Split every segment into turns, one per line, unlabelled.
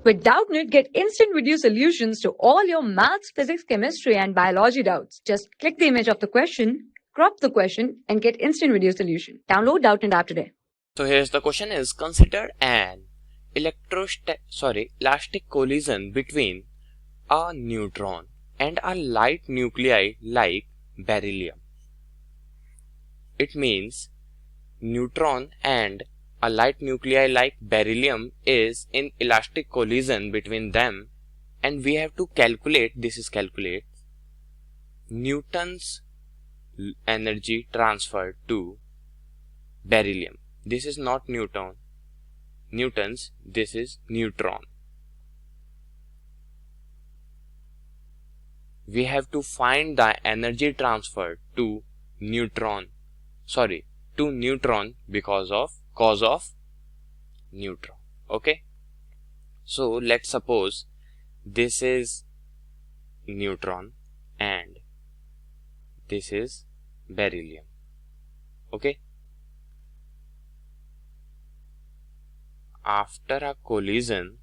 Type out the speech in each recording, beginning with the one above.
With Doubtnut, get instant video solutions to all your maths, physics, chemistry, and biology doubts. Just click the image of the question, crop the question, and get instant video solution. Download Doubtnut app today.
So here's the question: is consider an elastic collision between a neutron and a light nuclei like beryllium. It means neutron and a light nuclei like beryllium is in elastic collision between them, and we have to calculate Newton's energy transfer to beryllium. This is not Newton's, this is neutron. We have to find the energy transfer to neutron because of cause of neutron. Okay, so let's suppose this is neutron and this is beryllium. Okay, after a collision,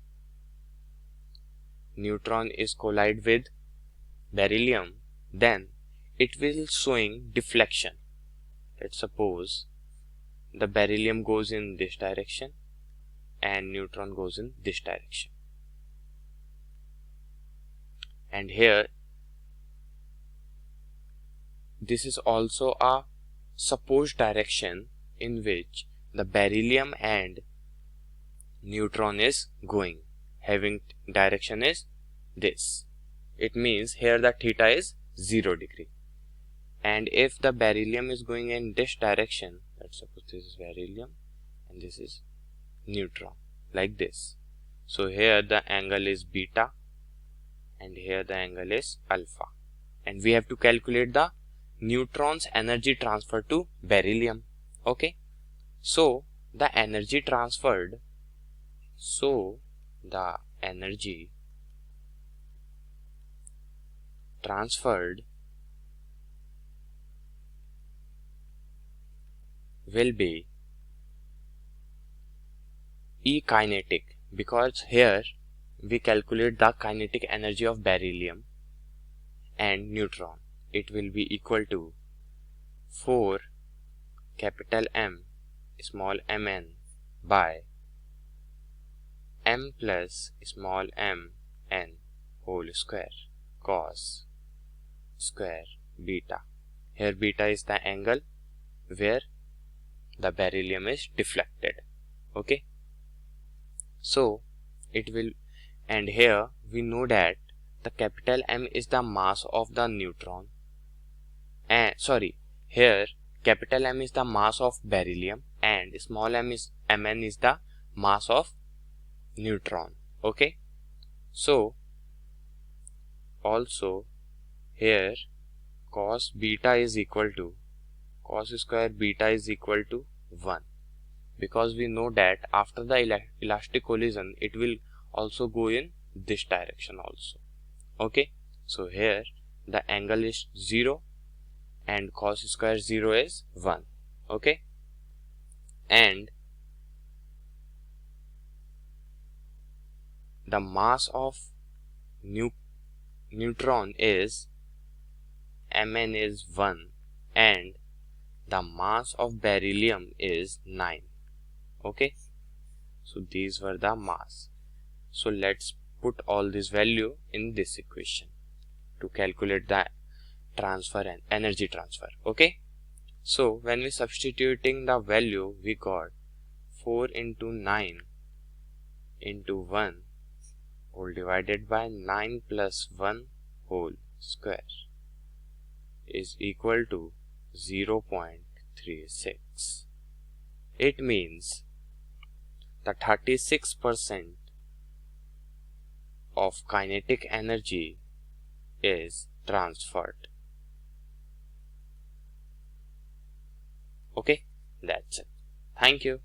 neutron is collide with beryllium, then it will showing deflection. Let's suppose the beryllium goes in this direction and neutron goes in this direction, and here this is also a supposed direction in which the beryllium and neutron is going, having direction is this. It means here the theta is 0 degree, and if the beryllium is going in this direction, let's suppose this is beryllium and this is neutron, like this. So here the angle is beta and here the angle is alpha, and we have to calculate the neutron's energy transfer to beryllium. Okay, so the energy transferred will be E kinetic, because here we calculate the kinetic energy of beryllium and neutron. It will be equal to 4 capital M small mn by m plus small m n whole square cos square beta. Here beta is the angle where the beryllium is deflected. Okay, so it will, and here we know that the capital M is the mass of the neutron, and here capital M is the mass of beryllium and small m is mn is the mass of neutron. Okay, so also here cos beta is equal to cos square beta is equal to 1, because we know that after the elastic collision it will also go in this direction also. Okay, so here the angle is 0 and cos square 0 is 1. Okay, and the mass of neutron is mn is 1 and the mass of beryllium is 9. Okay, so these were the mass. So let's put all this value in this equation to calculate the transfer and energy transfer. Okay, so when we substituting the value, we got 4 into 9 into 1 whole divided by 9 plus 1 whole square is equal to 0.36. It means the 36% of kinetic energy is transferred. Okay, that's it. Thank you.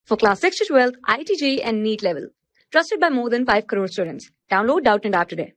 For class 6 to 12, IIT JEE and NEET level. Trusted by more than 5 crore students. Download Doubtnut app today.